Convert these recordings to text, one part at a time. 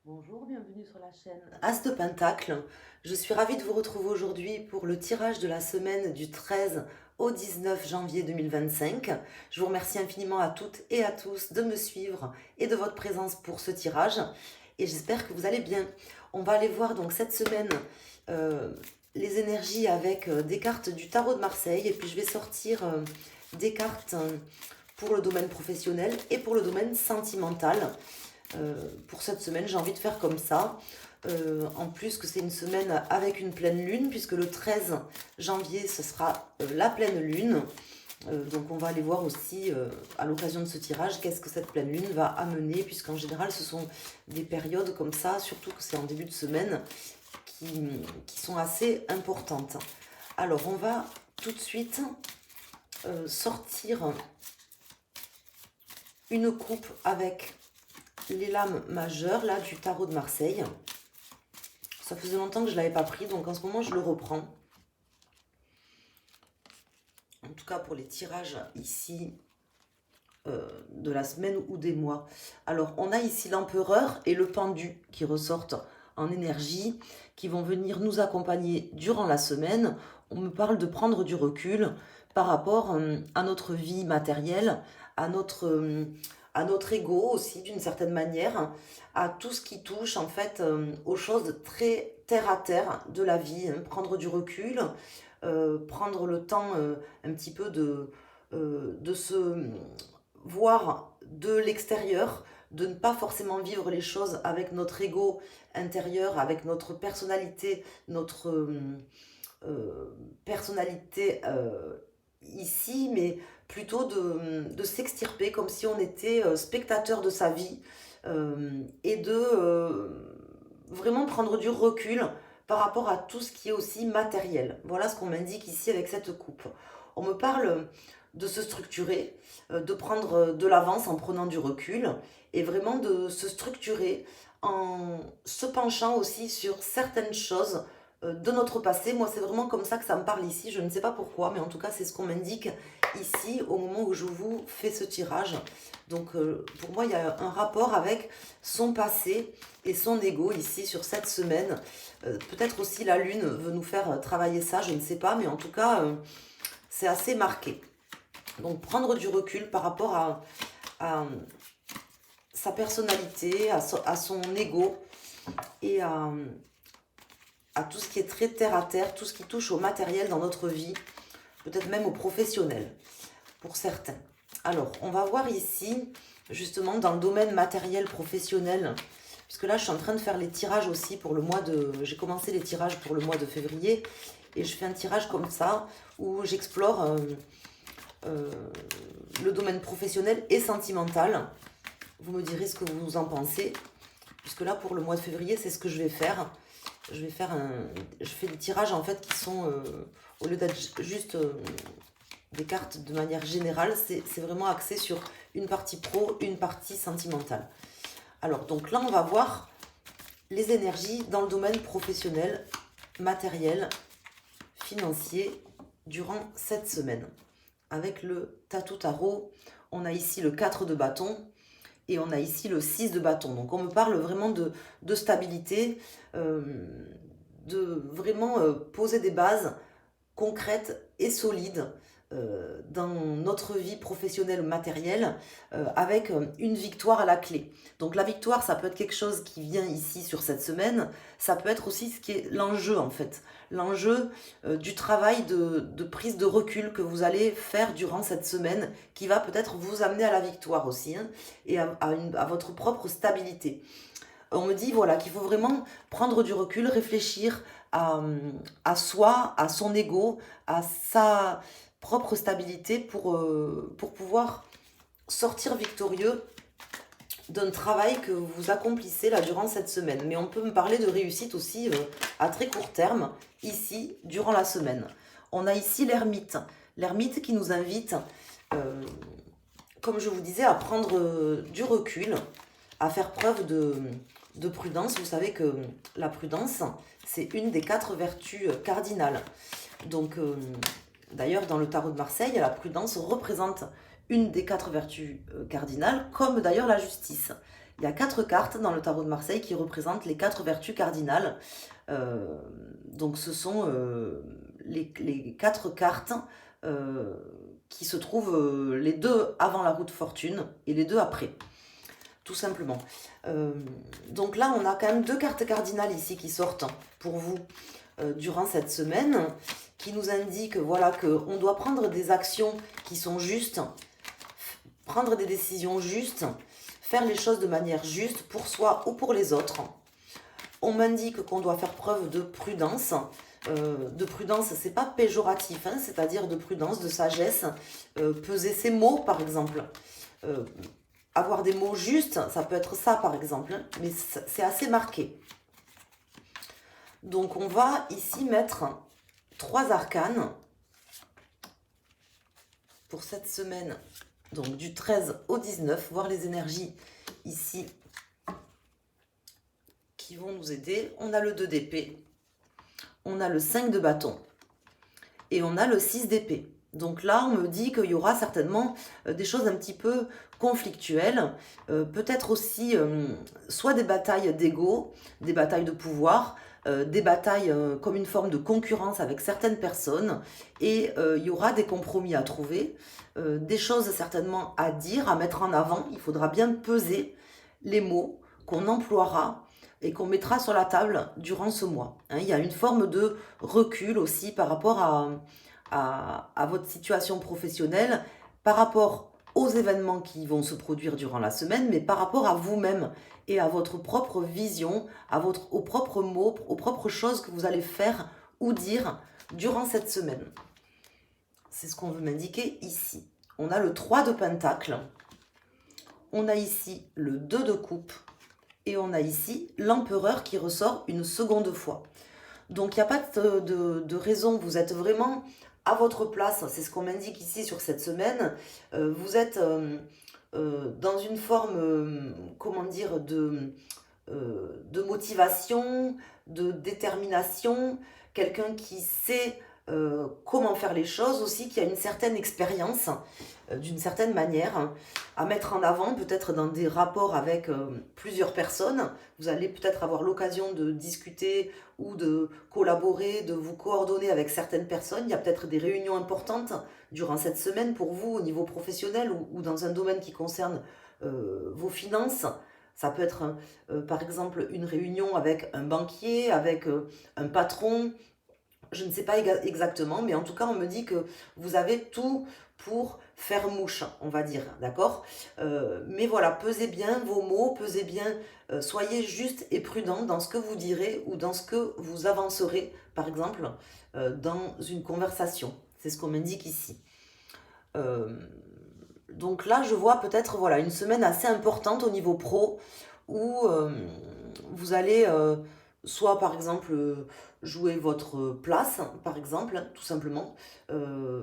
Bonjour, bienvenue sur la chaîne As de Pentacle. Je suis ravie de vous retrouver aujourd'hui pour le tirage de la semaine du 13 au 19 janvier 2025. Je vous remercie infiniment à toutes et à tous de me suivre et de votre présence pour ce tirage. Et j'espère que vous allez bien. On va aller voir donc cette semaine euh, les énergies avec des cartes du tarot de Marseille. Et puis je vais sortir des cartes pour le domaine professionnel et pour le domaine sentimental. Pour cette semaine, j'ai envie de faire comme ça. En plus que c'est une semaine avec une pleine lune, puisque le 13 janvier, ce sera la pleine lune. Donc on va aller voir aussi, à l'occasion de ce tirage, qu'est-ce que cette pleine lune va amener, puisqu'en général, ce sont des périodes comme ça, surtout que c'est en début de semaine, qui sont assez importantes. Alors on va tout de suite sortir une coupe avec les lames majeures là du tarot de Marseille. Ça faisait longtemps que je ne l'avais pas pris, donc en ce moment je le reprends. En tout cas pour les tirages ici de la semaine ou des mois. Alors on a ici l'empereur et le pendu qui ressortent en énergie, qui vont venir nous accompagner durant la semaine. On me parle de prendre du recul par rapport à notre vie matérielle, à notre ego aussi d'une certaine manière, à tout ce qui touche en fait aux choses très terre à terre de la vie, hein. Prendre du recul, prendre le temps un petit peu de se voir de l'extérieur, de ne pas forcément vivre les choses avec notre ego intérieur, avec notre personnalité, notre personnalité ici, mais plutôt de s'extirper comme si on était spectateur de sa vie et de vraiment prendre du recul par rapport à tout ce qui est aussi matériel. Voilà ce qu'on m'indique ici avec cette coupe. On me parle de se structurer, de prendre de l'avance en prenant du recul et vraiment de se structurer en se penchant aussi sur certaines choses de notre passé. Moi, c'est vraiment comme ça que ça me parle ici. Je ne sais pas pourquoi, mais en tout cas, c'est ce qu'on m'indique ici au moment où je vous fais ce tirage. Donc, pour moi, il y a un rapport avec son passé et son ego ici sur cette semaine. Peut-être aussi la lune veut nous faire travailler ça, je ne sais pas, mais en tout cas, c'est assez marqué. Donc, prendre du recul par rapport à sa personnalité, à son ego et à tout ce qui est très terre à terre, tout ce qui touche au matériel dans notre vie, peut-être même au professionnel, pour certains. Alors, on va voir ici, justement, dans le domaine matériel professionnel, puisque là, je suis en train de faire les tirages aussi pour le mois de... J'ai commencé les tirages pour le mois de février, et je fais un tirage comme ça, où j'explore le domaine professionnel et sentimental. Vous me direz ce que vous en pensez, puisque là, pour le mois de février, c'est ce que je vais faire. Je fais des tirages en fait qui sont, au lieu d'être juste des cartes de manière générale, c'est vraiment axé sur une partie pro, une partie sentimentale. Alors donc là on va voir les énergies dans le domaine professionnel, matériel, financier durant cette semaine. Avec le Tatou Tarot, on a ici le 4 de bâton et on a ici le 6 de bâton. Donc on me parle vraiment de stabilité, de vraiment poser des bases concrètes et solides dans notre vie professionnelle ou matérielle avec une victoire à la clé. Donc la victoire, ça peut être quelque chose qui vient ici sur cette semaine, ça peut être aussi ce qui est l'enjeu en fait. L'enjeu du travail de prise de recul que vous allez faire durant cette semaine qui va peut-être vous amener à la victoire aussi, hein, et à votre propre stabilité. On me dit voilà qu'il faut vraiment prendre du recul, réfléchir à soi, à son ego, à sa propre stabilité pour pouvoir sortir victorieux d'un travail que vous accomplissez là durant cette semaine. Mais on peut me parler de réussite aussi à très court terme, ici, durant la semaine. On a ici l'ermite. L'ermite qui nous invite, euh, comme je vous disais, à prendre du recul, à faire preuve de prudence. Vous savez que la prudence, c'est une des 4 vertus cardinales. Donc, d'ailleurs, dans le tarot de Marseille, la prudence représente une des 4 vertus cardinales, comme d'ailleurs la justice. Il y a 4 cartes dans le tarot de Marseille qui représentent les 4 vertus cardinales. Donc ce sont les 4 cartes qui se trouvent les 2 avant la roue de fortune et les 2 après, tout simplement. Donc là, on a quand même 2 cartes cardinales ici qui sortent pour vous durant cette semaine, qui nous indiquent voilà, qu'on doit prendre des actions qui sont justes, prendre des décisions justes, faire les choses de manière juste pour soi ou pour les autres. On m'indique qu'on doit faire preuve de prudence. De prudence, c'est pas péjoratif, hein, c'est-à-dire de prudence, de sagesse. Peser ses mots, par exemple. Avoir des mots justes, ça peut être ça, par exemple, hein, mais c'est assez marqué. Donc, on va ici mettre 3 arcanes pour cette semaine, donc du 13 au 19, voir les énergies ici qui vont nous aider. On a le 2 d'épée, on a le 5 de bâton et on a le 6 d'épée. Donc là, on me dit qu'il y aura certainement des choses un petit peu conflictuelles, peut-être aussi soit des batailles d'ego, des batailles de pouvoir, des batailles comme une forme de concurrence avec certaines personnes, et il y aura des compromis à trouver, des choses certainement à dire, à mettre en avant. Il faudra bien peser les mots qu'on emploiera et qu'on mettra sur la table durant ce mois. Hein, il y a une forme de recul aussi par rapport à votre situation professionnelle, par rapport aux événements qui vont se produire durant la semaine, mais par rapport à vous-même et à votre propre vision, aux propres mots, aux propres choses que vous allez faire ou dire durant cette semaine. C'est ce qu'on veut m'indiquer ici. On a le 3 de pentacle, on a ici le 2 de coupe, et on a ici l'empereur qui ressort une seconde fois. Donc il n'y a pas de raison, vous êtes vraiment à votre place, c'est ce qu'on m'indique ici sur cette semaine. Vous êtes dans une forme, comment dire, de motivation, de détermination, quelqu'un qui sait comment faire les choses aussi, qui a une certaine expérience, d'une certaine manière, hein, à mettre en avant, peut-être dans des rapports avec plusieurs personnes. Vous allez peut-être avoir l'occasion de discuter ou de collaborer, de vous coordonner avec certaines personnes. Il y a peut-être des réunions importantes durant cette semaine pour vous au niveau professionnel ou dans un domaine qui concerne vos finances. Ça peut être par exemple une réunion avec un banquier, avec un patron. Je ne sais pas exactement, mais en tout cas, on me dit que vous avez tout pour faire mouche, on va dire, d'accord? Mais voilà, pesez bien vos mots, pesez bien, soyez juste et prudent dans ce que vous direz ou dans ce que vous avancerez, par exemple, dans une conversation. C'est ce qu'on m'indique ici. Donc là, je vois peut-être voilà, une semaine assez importante au niveau pro où vous allez soit par exemple jouer votre place, par exemple, tout simplement.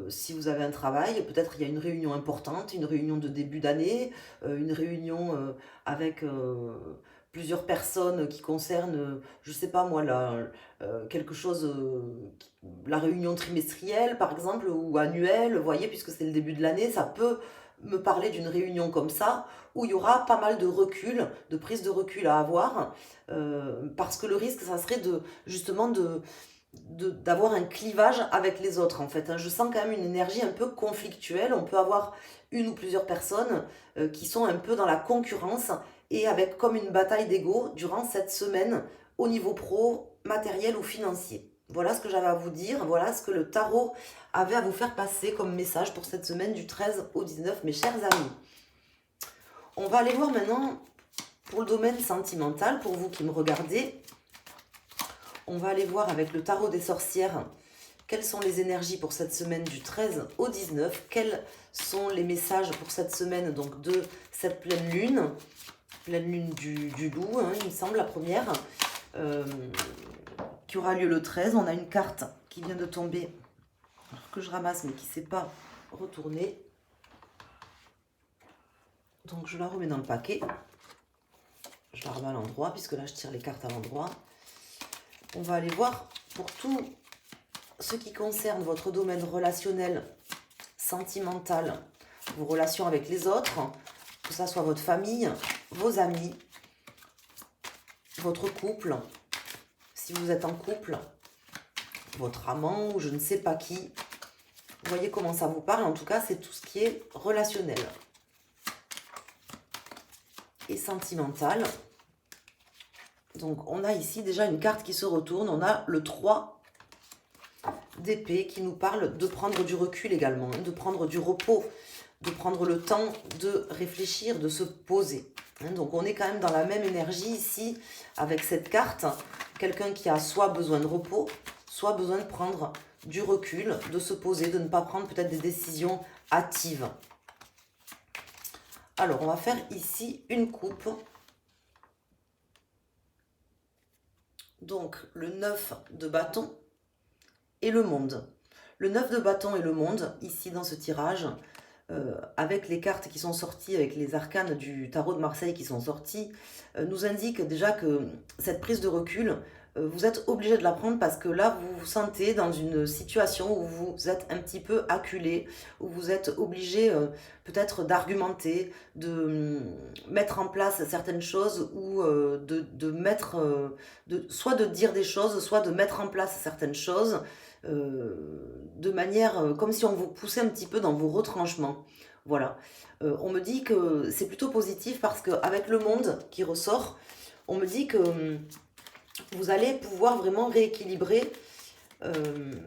Si vous avez un travail, peut-être il y a une réunion importante, une réunion de début d'année, une réunion avec plusieurs personnes qui concernent, je sais pas moi, quelque chose, la réunion trimestrielle par exemple, ou annuelle, vous voyez, puisque c'est le début de l'année, ça peut me parler d'une réunion comme ça, où il y aura pas mal de recul, de prise de recul à avoir, parce que le risque, ça serait justement d'avoir un clivage avec les autres, en fait. Hein. Je sens quand même une énergie un peu conflictuelle. On peut avoir une ou plusieurs personnes qui sont un peu dans la concurrence et avec comme une bataille d'ego durant cette semaine au niveau pro, matériel ou financier. Voilà ce que j'avais à vous dire, voilà ce que le tarot avait à vous faire passer comme message pour cette semaine du 13 au 19, mes chers amis. On va aller voir maintenant pour le domaine sentimental, pour vous qui me regardez. On va aller voir avec le tarot des sorcières quelles sont les énergies pour cette semaine du 13 au 19. Quels sont les messages pour cette semaine donc de cette pleine lune du loup, hein, il me semble, la première, qui aura lieu le 13. On a une carte qui vient de tomber, alors que je ramasse mais qui ne s'est pas retournée. Donc je la remets dans le paquet. Je la remets à l'endroit, puisque là je tire les cartes à l'endroit. On va aller voir pour tout ce qui concerne votre domaine relationnel, sentimental, vos relations avec les autres, que ça soit votre famille, vos amis, votre couple, si vous êtes en couple, votre amant ou je ne sais pas qui. Vous voyez comment ça vous parle. En tout cas, c'est tout ce qui est relationnel et sentimental. Donc, on a ici déjà une carte qui se retourne. On a le 3 d'épée qui nous parle de prendre du recul également, de prendre du repos, de prendre le temps de réfléchir, de se poser. Donc, on est quand même dans la même énergie ici avec cette carte. Quelqu'un qui a soit besoin de repos, soit besoin de prendre du recul, de se poser, de ne pas prendre peut-être des décisions hâtives. Alors, on va faire ici une coupe. Donc, le 9 de bâton et le monde. Le 9 de bâton et le monde, ici dans ce tirage, avec les cartes qui sont sorties, avec les arcanes du tarot de Marseille qui sont sortis, nous indique déjà que cette prise de recul, vous êtes obligé de la prendre parce que là, vous vous sentez dans une situation où vous êtes un petit peu acculé, où vous êtes obligé peut-être d'argumenter, de mettre en place certaines choses ou soit de dire des choses, soit de mettre en place certaines choses de manière comme si on vous poussait un petit peu dans vos retranchements. Voilà. On me dit que c'est plutôt positif parce qu'avec le monde qui ressort, on me dit que vous allez pouvoir vraiment rééquilibrer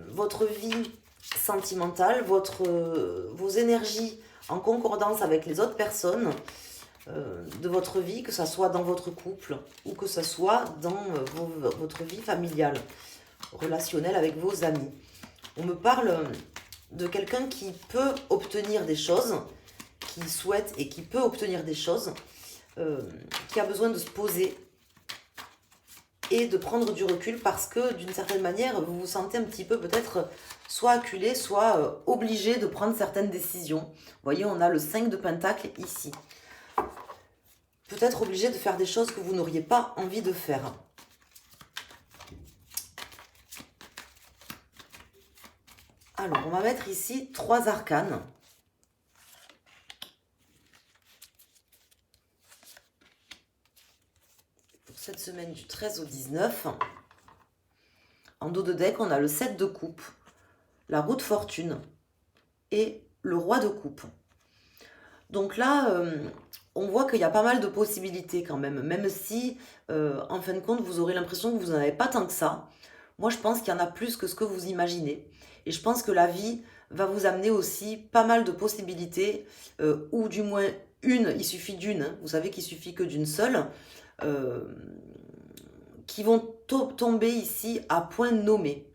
votre vie sentimentale, vos énergies en concordance avec les autres personnes de votre vie, que ce soit dans votre couple ou que ce soit dans votre vie familiale, relationnelle avec vos amis. On me parle de quelqu'un qui peut obtenir des choses, qui souhaite et qui peut obtenir des choses, qui a besoin de se poser et de prendre du recul parce que d'une certaine manière, vous vous sentez un petit peu peut-être soit acculé, soit obligé de prendre certaines décisions. Vous voyez, on a le 5 de Pentacle ici. Peut-être obligé de faire des choses que vous n'auriez pas envie de faire. Alors, on va mettre ici 3 arcanes. Pour cette semaine du 13 au 19. En dos de deck, on a le 7 de coupe, la roue de fortune et le roi de coupe. Donc là, on voit qu'il y a pas mal de possibilités quand même si, en fin de compte, vous aurez l'impression que vous n'en avez pas tant que ça. Moi, je pense qu'il y en a plus que ce que vous imaginez. Et je pense que la vie va vous amener aussi pas mal de possibilités, ou du moins une, il suffit d'une, hein, vous savez qu'il suffit que d'une seule, qui vont tomber ici à point nommé,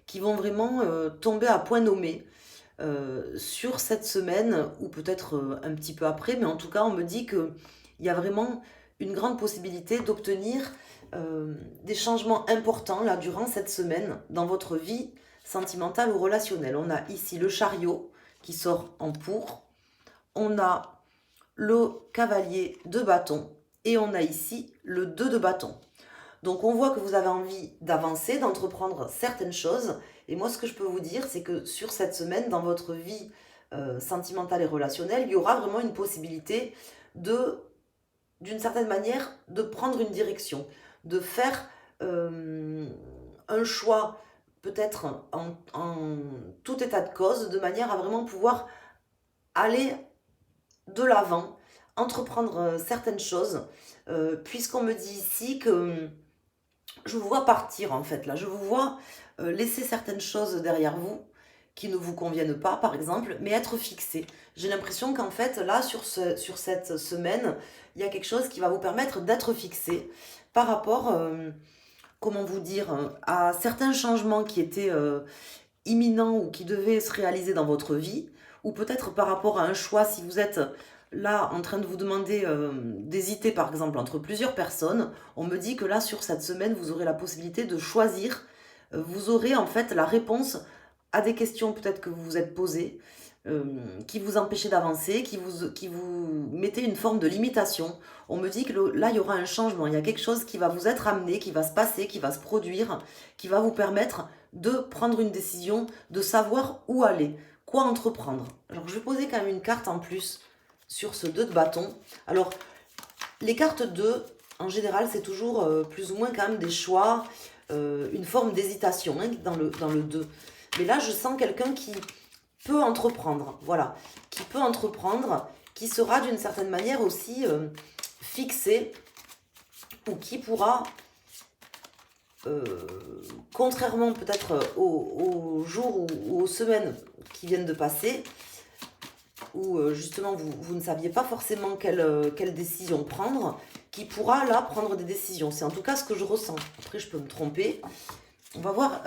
qui vont vraiment tomber à point nommé sur cette semaine, ou peut-être un petit peu après, mais en tout cas, on me dit qu'il y a vraiment une grande possibilité d'obtenir des changements importants là durant cette semaine dans votre vie sentimentale ou relationnelle. On a ici le chariot qui sort en pour, on a le cavalier de bâton et on a ici le 2 de bâton. Donc on voit que vous avez envie d'avancer, d'entreprendre certaines choses. Et moi, ce que je peux vous dire, c'est que sur cette semaine, dans votre vie sentimentale et relationnelle, il y aura vraiment une possibilité d'une certaine manière, de prendre une direction, de faire un choix peut-être en tout état de cause, de manière à vraiment pouvoir aller de l'avant, entreprendre certaines choses, puisqu'on me dit ici que je vous vois partir en fait là, je vous vois laisser certaines choses derrière vous qui ne vous conviennent pas par exemple, mais être fixé. J'ai l'impression qu'en fait là sur cette semaine, il y a quelque chose qui va vous permettre d'être fixé par rapport, comment vous dire, à certains changements qui étaient imminents ou qui devaient se réaliser dans votre vie, ou peut-être par rapport à un choix si vous êtes là en train de vous demander d'hésiter par exemple entre plusieurs personnes. On me dit que là sur cette semaine vous aurez la possibilité de choisir, vous aurez en fait la réponse à des questions peut-être que vous vous êtes posées, qui vous empêchaient d'avancer, qui vous mettaient une forme de limitation. On me dit que là il y aura un changement, il y a quelque chose qui va vous être amené, qui va se passer, qui va se produire, qui va vous permettre de prendre une décision, de savoir où aller, quoi entreprendre. Alors je vais poser quand même une carte en plus sur ce 2 de bâton. Alors, Les cartes 2, en général, c'est toujours plus ou moins quand même des choix, une forme d'hésitation hein, dans le 2. Mais là, je sens quelqu'un qui peut entreprendre, voilà, qui peut entreprendre, qui sera d'une certaine manière aussi fixé, ou qui pourra, contrairement peut-être aux jours ou aux semaines qui viennent de passer, où justement vous ne saviez pas forcément quelle décision prendre, qui pourra là prendre des décisions. C'est en tout cas ce que je ressens. Après, je peux me tromper. On va voir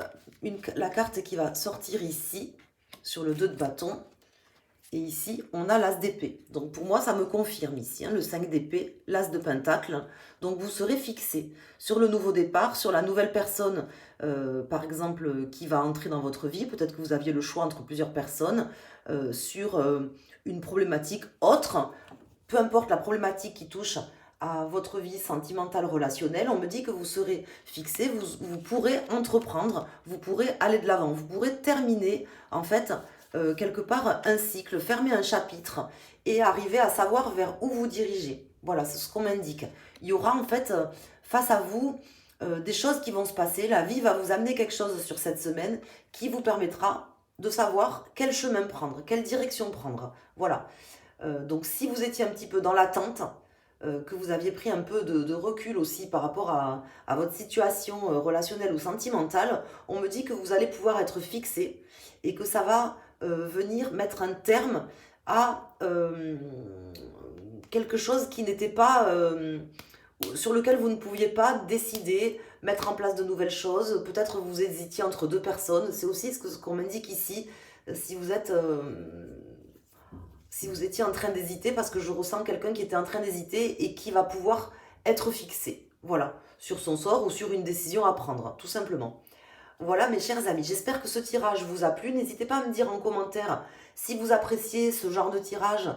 la carte qui va sortir ici, sur le 2 de bâton. Et ici, on a l'as d'épée. Donc pour moi, ça me confirme ici, hein, le 5 d'épée, l'as de pentacle. Donc vous serez fixé sur le nouveau départ, sur la nouvelle personne, par exemple, qui va entrer dans votre vie. Peut-être que vous aviez le choix entre plusieurs personnes, sur une problématique autre. Peu importe la problématique qui touche à votre vie sentimentale, relationnelle, on me dit que vous serez fixé, vous pourrez entreprendre, vous pourrez aller de l'avant, vous pourrez terminer, en fait, quelque part un cycle, fermer un chapitre et arriver à savoir vers où vous dirigez. Voilà, c'est ce qu'on m'indique. Il y aura en fait face à vous des choses qui vont se passer. La vie va vous amener quelque chose sur cette semaine qui vous permettra de savoir quel chemin prendre, quelle direction prendre. Voilà. Donc si vous étiez un petit peu dans l'attente, que vous aviez pris un peu de recul aussi par rapport à votre situation relationnelle ou sentimentale, on me dit que vous allez pouvoir être fixé et que ça va venir mettre un terme à quelque chose qui n'était pas, sur lequel vous ne pouviez pas décider, mettre en place de nouvelles choses. Peut-être vous hésitiez entre deux personnes. C'est aussi ce qu'on m'indique ici. Si vous êtes, si vous étiez en train d'hésiter, parce que je ressens quelqu'un qui était en train d'hésiter et qui va pouvoir être fixé. Voilà, sur son sort ou sur une décision à prendre, tout simplement. Voilà mes chers amis, j'espère que ce tirage vous a plu. N'hésitez pas à me dire en commentaire si vous appréciez ce genre de tirage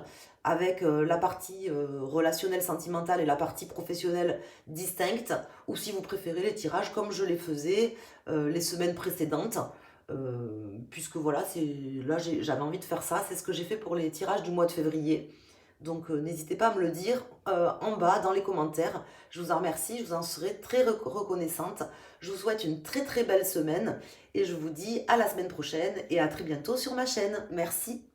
avec la partie relationnelle, sentimentale et la partie professionnelle distincte, ou si vous préférez les tirages comme je les faisais les semaines précédentes. Puisque voilà, là j'avais envie de faire ça, c'est ce que j'ai fait pour les tirages du mois de février. Donc n'hésitez pas à me le dire en bas dans les commentaires. Je vous en remercie, je vous en serai très reconnaissante. Je vous souhaite une très très belle semaine et je vous dis à la semaine prochaine et à très bientôt sur ma chaîne. Merci.